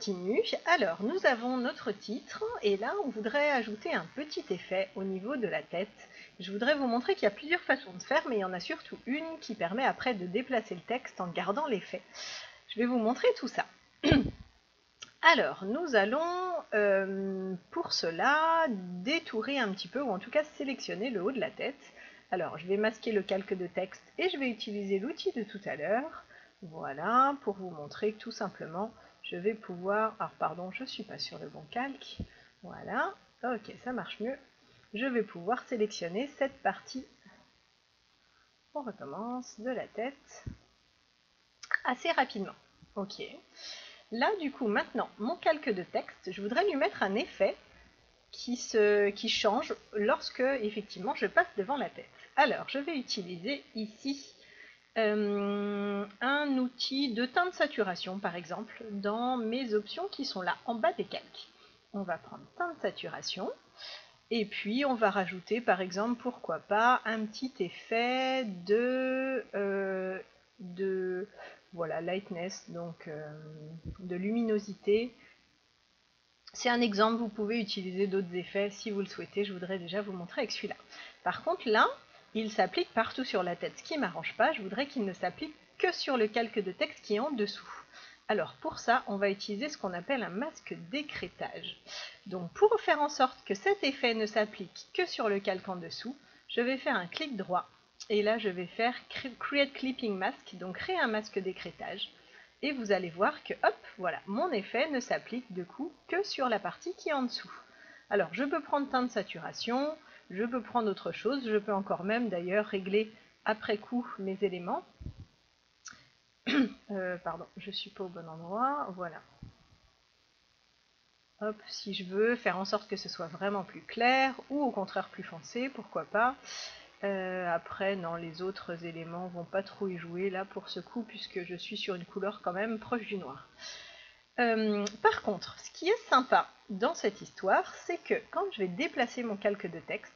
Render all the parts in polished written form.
continue. Alors, nous avons notre titre et là, on voudrait ajouter un petit effet au niveau de la tête. Je voudrais vous montrer qu'il y a plusieurs façons de faire, mais il y en a surtout une qui permet après de déplacer le texte en gardant l'effet. Je vais vous montrer tout ça. Alors, nous allons, pour cela, détourer un petit peu, ou en tout cas sélectionner le haut de la tête. Alors, je vais masquer le calque de texte et je vais utiliser l'outil de tout à l'heure. Voilà, pour vous montrer que tout simplement, je vais pouvoir... Alors, pardon, je ne suis pas sur le bon calque. Voilà, ok, ça marche mieux. Je vais pouvoir sélectionner cette partie. On recommence de la tête assez rapidement. Ok. Là, du coup, maintenant, mon calque de texte, je voudrais lui mettre un effet qui change lorsque, effectivement, je passe devant la tête. Alors, je vais utiliser ici un outil de teinte saturation, par exemple, dans mes options qui sont là, en bas des calques. On va prendre teinte saturation, et puis on va rajouter, par exemple, pourquoi pas, un petit effet de voilà, lightness, donc de luminosité. C'est un exemple, vous pouvez utiliser d'autres effets si vous le souhaitez, je voudrais déjà vous montrer avec celui-là. Par contre là, il s'applique partout sur la tête, ce qui ne m'arrange pas, je voudrais qu'il ne s'applique que sur le calque de texte qui est en dessous. Alors pour ça, on va utiliser ce qu'on appelle un masque d'écrêtage. Donc pour faire en sorte que cet effet ne s'applique que sur le calque en dessous, je vais faire un clic droit, et là je vais faire Create Clipping Mask, donc créer un masque d'écrêtage. Et vous allez voir que, hop, voilà, mon effet ne s'applique de coup que sur la partie qui est en dessous. Alors, je peux prendre teinte de saturation, je peux prendre autre chose, je peux encore même d'ailleurs régler après coup mes éléments. Pardon, je ne suis pas au bon endroit, voilà. Hop, si je veux faire en sorte que ce soit vraiment plus clair, ou au contraire plus foncé, pourquoi pas. Après, non, les autres éléments vont pas trop y jouer là pour ce coup, puisque je suis sur une couleur quand même proche du noir. Par contre, ce qui est sympa dans cette histoire, c'est que quand je vais déplacer mon calque de texte,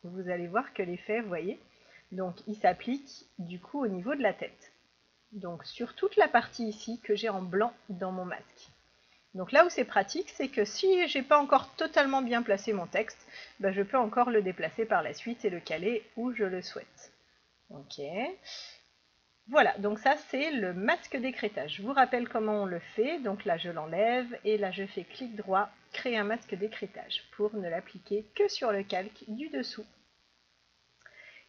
vous allez voir que l'effet, vous voyez, donc il s'applique du coup au niveau de la tête. Donc sur toute la partie ici que j'ai en blanc dans mon masque. Donc là où c'est pratique, c'est que si j'ai pas encore totalement bien placé mon texte, ben je peux encore le déplacer par la suite et le caler où je le souhaite. Ok. Voilà, donc ça c'est le masque d'écrêtage. Je vous rappelle comment on le fait. Donc là je l'enlève et là je fais clic droit, créer un masque d'écrêtage pour ne l'appliquer que sur le calque du dessous.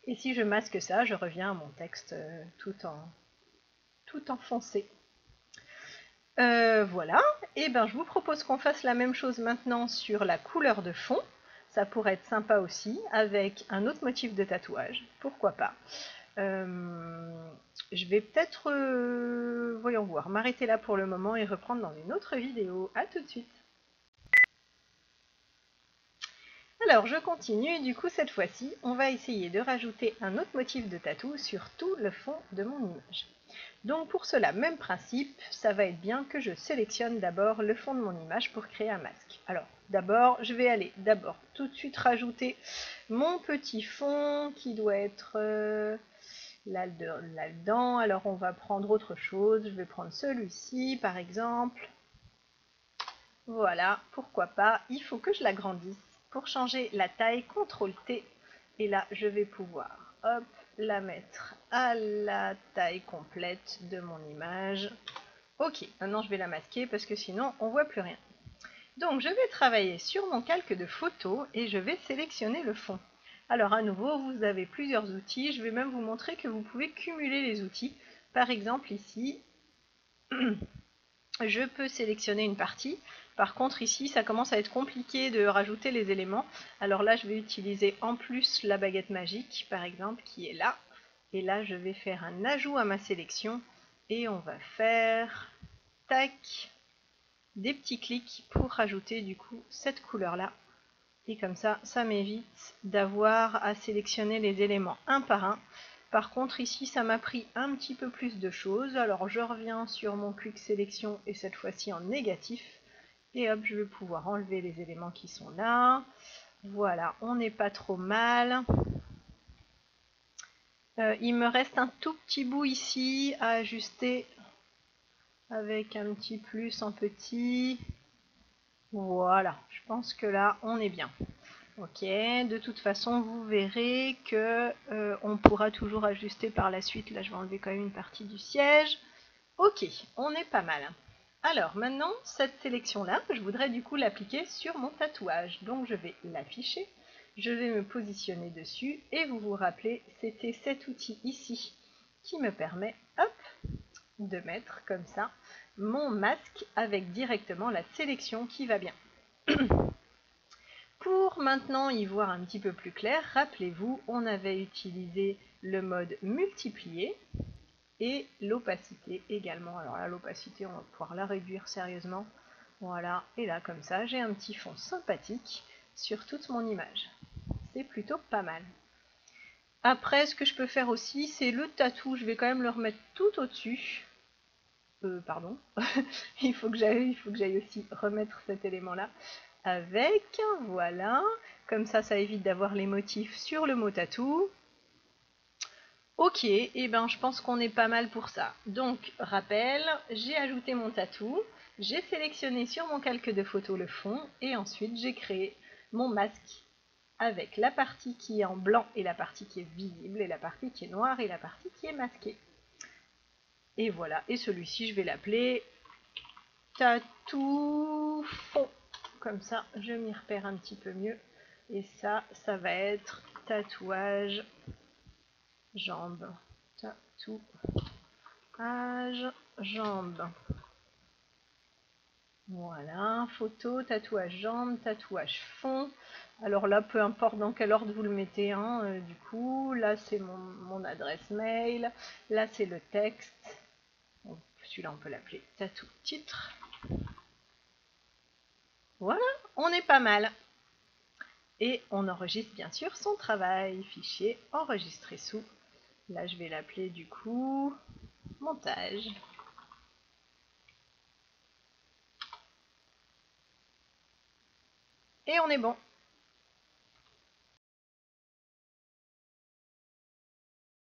Et si je masque ça, je reviens à mon texte tout en foncé. Voilà, et ben je vous propose qu'on fasse la même chose maintenant sur la couleur de fond. Ça pourrait être sympa aussi, avec un autre motif de tatouage, pourquoi pas. Je vais peut-être, voyons voir, m'arrêter là pour le moment et reprendre dans une autre vidéo. A tout de suite. Alors je continue, du coup cette fois-ci, on va essayer de rajouter un autre motif de tatou sur tout le fond de mon image. Donc pour cela, même principe, ça va être bien que je sélectionne d'abord le fond de mon image pour créer un masque. Alors d'abord, je vais aller tout de suite rajouter mon petit fond qui doit être là-dedans. Alors on va prendre autre chose, je vais prendre celui-ci par exemple. Voilà, pourquoi pas, il faut que je l'agrandisse. Pour changer la taille, CTRL T, et là je vais pouvoir, hop, la mettre à la taille complète de mon image. Ok, maintenant je vais la masquer parce que sinon on voit plus rien. Donc je vais travailler sur mon calque de photo et je vais sélectionner le fond. Alors à nouveau, vous avez plusieurs outils, je vais même vous montrer que vous pouvez cumuler les outils. Par exemple ici, je peux sélectionner une partie. Par contre ici ça commence à être compliqué de rajouter les éléments. Alors là je vais utiliser en plus la baguette magique par exemple qui est là. Et là je vais faire un ajout à ma sélection. Et on va faire tac, des petits clics pour rajouter du coup cette couleur là. Et comme ça, ça m'évite d'avoir à sélectionner les éléments un par un. Par contre ici ça m'a pris un petit peu plus de choses, alors je reviens sur mon quick sélection et cette fois-ci en négatif, et hop je vais pouvoir enlever les éléments qui sont là. Voilà, on n'est pas trop mal. Il me reste un tout petit bout ici à ajuster. avec un petit plus en petit. Voilà, je pense que là on est bien. Ok, de toute façon vous verrez que on pourra toujours ajuster par la suite. Là je vais enlever quand même une partie du siège. Ok, on est pas mal. Alors maintenant cette sélection là, je voudrais du coup l'appliquer sur mon tatouage. Donc je vais l'afficher, je vais me positionner dessus et vous vous rappelez, c'était cet outil ici qui me permet, hop, de mettre comme ça mon masque avec directement la sélection qui va bien. Pour maintenant y voir un petit peu plus clair, rappelez-vous, on avait utilisé le mode multiplier et l'opacité également. Alors là, l'opacité, on va pouvoir la réduire sérieusement. Voilà, et là, comme ça, j'ai un petit fond sympathique sur toute mon image. C'est plutôt pas mal. Après, ce que je peux faire aussi, c'est le tatou. Je vais quand même le remettre tout au-dessus. Pardon. il faut que j'aille aussi remettre cet élément-là avec, voilà, comme ça évite d'avoir les motifs sur le mot tatou. Ok, et ben je pense qu'on est pas mal pour ça. Donc, rappel, j'ai ajouté mon tatou, j'ai sélectionné sur mon calque de photo le fond, et ensuite j'ai créé mon masque avec la partie qui est en blanc et la partie qui est visible, et la partie qui est noire et la partie qui est masquée. Et voilà, et celui-ci je vais l'appeler tatou fond. Comme ça, je m'y repère un petit peu mieux. Et ça va être tatouage jambe. Tatouage jambe. Voilà, photo, tatouage jambe, tatouage fond. Alors là, peu importe dans quel ordre vous le mettez, hein, du coup, là c'est mon adresse mail, là c'est le texte. Bon, celui-là on peut l'appeler tatou titre. Voilà, on est pas mal. Et on enregistre bien sûr son travail, fichier enregistré sous. Là je vais l'appeler du coup montage. Et on est bon.